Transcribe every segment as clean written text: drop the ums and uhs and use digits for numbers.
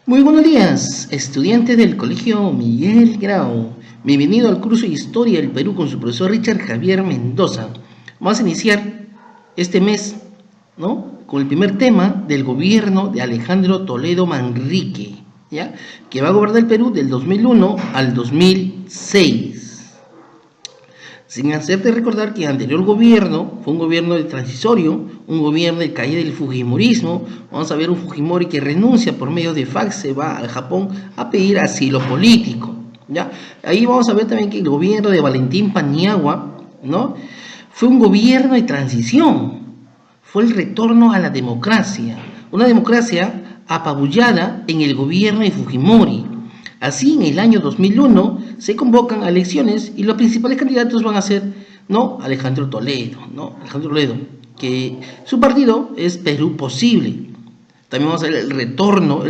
Muy buenos días, estudiantes del Colegio Miguel Grau. Bienvenido al curso de Historia del Perú con su profesor Richard Javier Mendoza. Vamos a iniciar este mes, ¿no?, con el primer tema del gobierno de Alejandro Toledo Manrique, ¿ya?, que va a gobernar el Perú del 2001 al 2006. Sin hacerte recordar que el anterior gobierno fue un gobierno de transisorio, un gobierno de caída del fujimorismo. Vamos a ver un Fujimori que renuncia por medio de fax, se va al Japón a pedir asilo político, ¿ya? Ahí vamos a ver también que el gobierno de Valentín Paniagua, ¿no?, fue un gobierno de transición, fue el retorno a la democracia, una democracia apabullada en el gobierno de Fujimori. Así, en el año 2001 se convocan a elecciones y los principales candidatos van a ser, ¿no?, Alejandro Toledo, que su partido es Perú Posible. También vamos a ver el retorno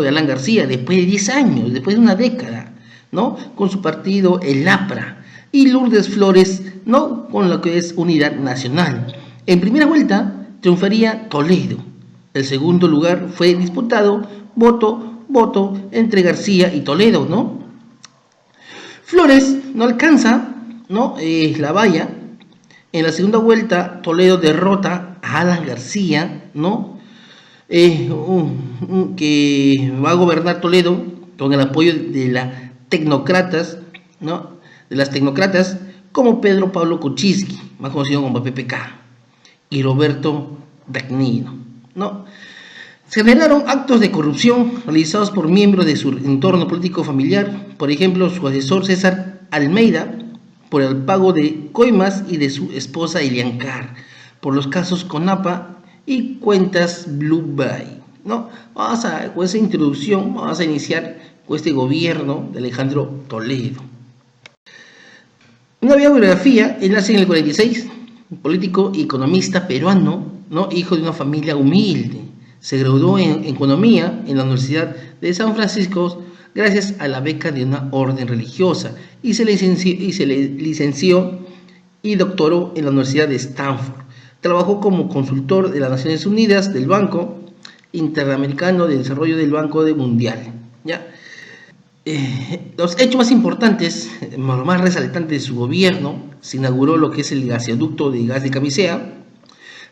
de Alan García después de 10 años, después de una década, ¿no?, con su partido el APRA, y Lourdes Flores, ¿no?, con lo que es Unidad Nacional. En primera vuelta triunfaría Toledo. El segundo lugar fue disputado voto entre García y Toledo, ¿no? Flores no alcanza, ¿no?, la valla. En la segunda vuelta Toledo derrota a Alan García, ¿no?, que va a gobernar Toledo con el apoyo de las tecnócratas, ¿no?, de las tecnócratas como Pedro Pablo Kuczynski, más conocido como PPK, y Roberto Dagnino, ¿no? Se generaron actos de corrupción realizados por miembros de su entorno político familiar, por ejemplo, su asesor César Almeida, por el pago de coimas, y de su esposa Elian Carr, por los casos CONAPA y cuentas Blue Bay, ¿no? Con esa introducción vamos a iniciar con este gobierno de Alejandro Toledo. Una biografía: él nace en el 46, político y economista peruano, ¿no?, hijo de una familia humilde. Se graduó en Economía en la Universidad de San Francisco gracias a la beca de una orden religiosa, y se licenció y doctoró en la Universidad de Stanford. Trabajó como consultor de las Naciones Unidas, del Banco Interamericano de Desarrollo, del Banco Mundial, ¿ya? Los hechos más importantes, los más resaltantes de su gobierno: se inauguró lo que es el gasoducto de gas de Camisea.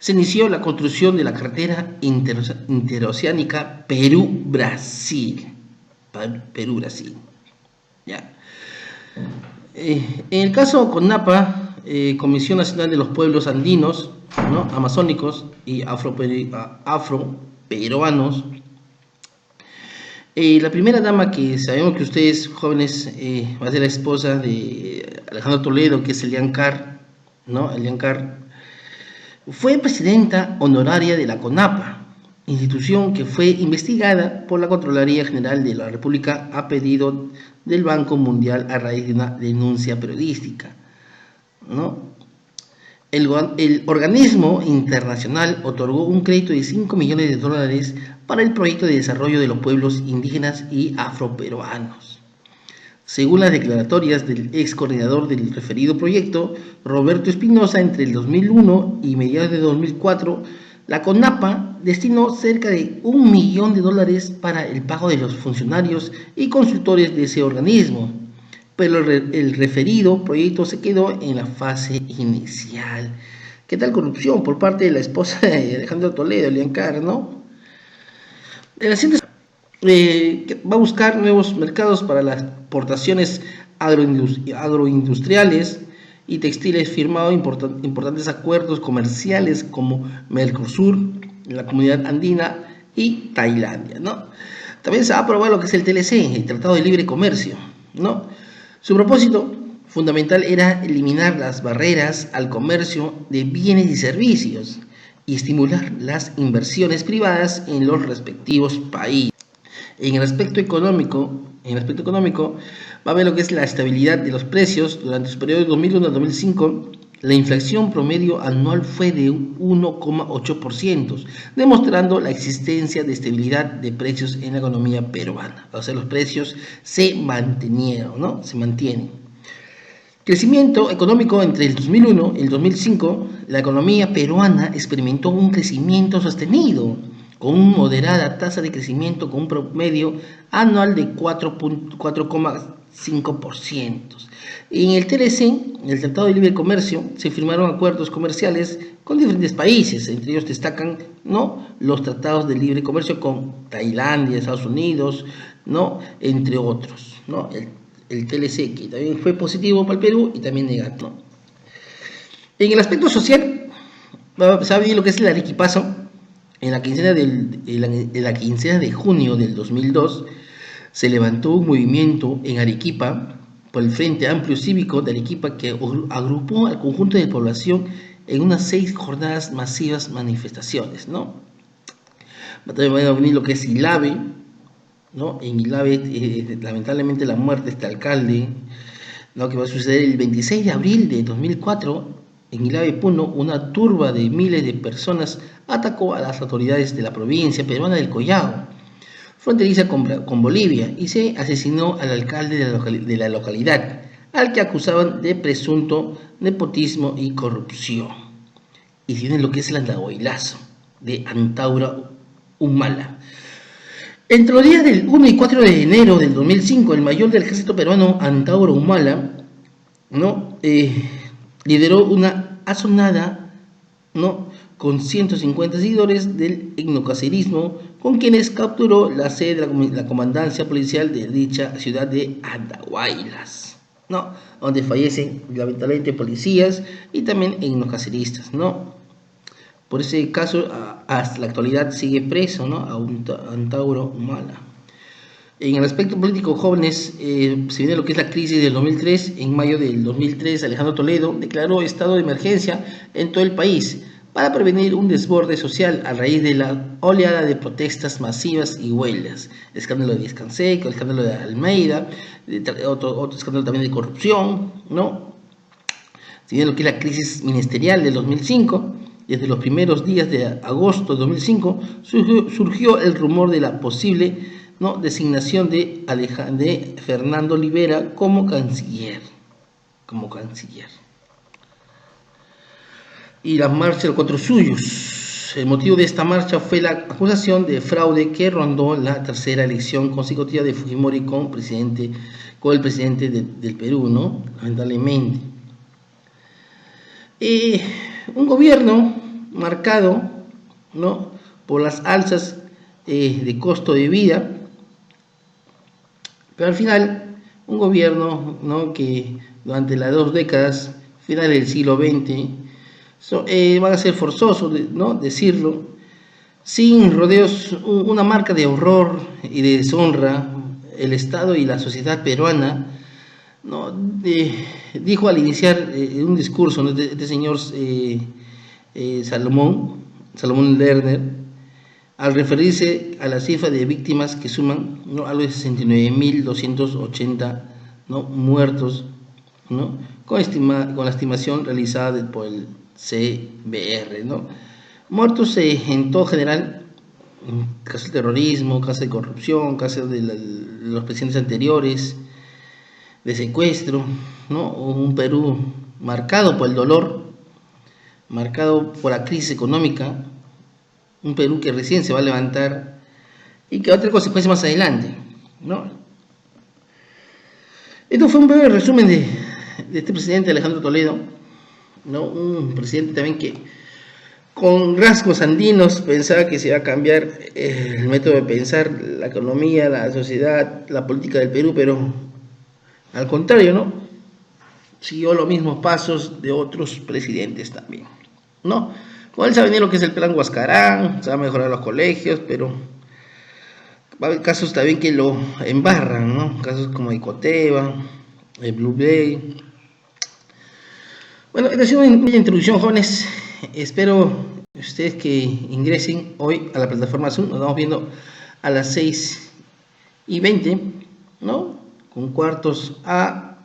Se inició la construcción de la carretera interoceánica Perú-Brasil. ¿Ya? En el caso CONAPA, Comisión Nacional de los Pueblos Andinos, ¿no?, Amazónicos y Afroperuanos. La primera dama, que sabemos que ustedes jóvenes va a ser la esposa de Alejandro Toledo, que es Elian Carr, ¿no? Elian Carr fue presidenta honoraria de la CONAPA, institución que fue investigada por la Contraloría General de la República a pedido del Banco Mundial a raíz de una denuncia periodística, ¿no? El organismo internacional otorgó un crédito de $5 millones para el proyecto de desarrollo de los pueblos indígenas y afroperuanos. Según las declaratorias del ex coordinador del referido proyecto, Roberto Espinosa, entre el 2001 y mediados de 2004, la CONAPA destinó cerca de $1 millón para el pago de los funcionarios y consultores de ese organismo, pero el referido proyecto se quedó en la fase inicial. ¿Qué tal corrupción por parte de la esposa de Alejandro Toledo, Elian Carr, ¿no? La siguiente va a buscar nuevos mercados para las exportaciones agroindustriales y textiles, firmado importantes acuerdos comerciales como Mercosur, la Comunidad Andina y Tailandia, ¿no? También se va a aprobar lo que es el TLC, el Tratado de Libre Comercio, ¿no? Su propósito fundamental era eliminar las barreras al comercio de bienes y servicios y estimular las inversiones privadas en los respectivos países. En el aspecto económico, va a haber lo que es la estabilidad de los precios. Durante su periodo de 2001 a 2005, la inflación promedio anual fue de 1,8%, demostrando la existencia de estabilidad de precios en la economía peruana. O sea, los precios se mantenieron, ¿no? Se mantienen. Crecimiento económico: entre el 2001 y el 2005, la economía peruana experimentó un crecimiento sostenido, con una moderada tasa de crecimiento con un promedio anual de 4,5%. En el TLC, en el Tratado de Libre Comercio, se firmaron acuerdos comerciales con diferentes países, entre ellos destacan, ¿no?, los tratados de libre comercio con Tailandia, Estados Unidos, ¿no?, entre otros, ¿no? El TLC, que también fue positivo para el Perú y también negativo. En el aspecto social, ¿sabe lo que es el Arequipazo? En la quincena de junio del 2002 se levantó un movimiento en Arequipa por el Frente Amplio Cívico de Arequipa que agrupó al conjunto de población en unas 6 jornadas masivas manifestaciones, ¿no? También va a venir lo que es Ilave, ¿no? En Ilave, lamentablemente la muerte de este alcalde, ¿no?, que va a suceder el 26 de abril de 2004. En Ilave, Puno, una turba de miles de personas atacó a las autoridades de la provincia peruana del Collao, fronteriza con Bolivia, y se asesinó al alcalde de la localidad, al que acusaban de presunto nepotismo y corrupción. Y tienen lo que es el andahuaylazo de Antauro Humala. Entre los días del 1 y 4 de enero del 2005, el mayor del ejército peruano, Antauro Humala, ¿no?, lideró una asonada, ¿no?, con 150 seguidores del etnocacerismo, con quienes capturó la sede de la comandancia policial de dicha ciudad de Andahuaylas, ¿no?, donde fallecen lamentablemente policías y también etnocaceristas, ¿no? Por ese caso, hasta la actualidad sigue preso, ¿no?, a Antauro Humala. En el aspecto político, jóvenes, se viene lo que es la crisis del 2003. En mayo del 2003, Alejandro Toledo declaró estado de emergencia en todo el país para prevenir un desborde social a raíz de la oleada de protestas masivas y huelgas. El escándalo de Vizcanseco, el escándalo de Almeida, otro escándalo también de corrupción, ¿no? Se viene lo que es la crisis ministerial del 2005. Desde los primeros días de agosto de 2005 surgió el rumor de la posible, ¿no?, designación de Fernando Olivera como canciller. Y la marcha de los 4 suyos. El motivo de esta marcha fue la acusación de fraude que rondó la tercera elección consecutiva de Fujimori con el presidente del Perú, ¿no?, lamentablemente. Un gobierno marcado, ¿no?, por las alzas de costo de vida, pero al final un gobierno, ¿no?, que durante las 2 décadas finales del siglo XX van a ser forzoso, ¿no?, decirlo, sin rodeos, una marca de horror y de deshonra. El Estado y la sociedad peruana, ¿no?, dijo al iniciar un discurso, ¿no?, este señor Salomón Lerner, al referirse a la cifra de víctimas que suman, ¿no?, algo de 69.280, ¿no?, muertos, ¿no?, con la estimación realizada por el CBR, ¿no? Muertos en todo general, casos de terrorismo, casos de corrupción, casos de los presidentes anteriores, de secuestro, ¿no? Un Perú marcado por el dolor, marcado por la crisis económica, un Perú que recién se va a levantar y que va a tener consecuencias más adelante, ¿no? Esto fue un breve resumen de este presidente Alejandro Toledo, ¿no? Un presidente también que con rasgos andinos pensaba que se iba a cambiar el método de pensar, la economía, la sociedad, la política del Perú, pero al contrario, ¿no?, siguió los mismos pasos de otros presidentes también, ¿no? Con él se va a venir lo que es el plan Huascarán, se va a mejorar los colegios, pero va a haber casos también que lo embarran, ¿no? Casos como Icoteva, el Blue Bay. Bueno, esta ha sido una introducción, jóvenes. Espero ustedes que ingresen hoy a la plataforma Zoom. Nos vamos viendo a las 6:20, ¿no?, con cuartos A,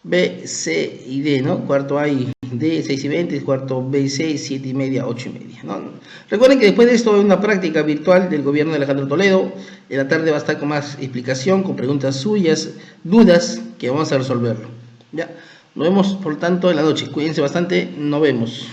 B, C y D, ¿no? Cuarto A y D, 6:20, cuarto B y C, 7:30, 8:30, ¿no? Recuerden que después de esto hay una práctica virtual del gobierno de Alejandro Toledo. En la tarde va a estar con más explicación, con preguntas suyas, dudas, que vamos a resolverlo. Ya, nos vemos por tanto en la noche. Cuídense bastante, nos vemos.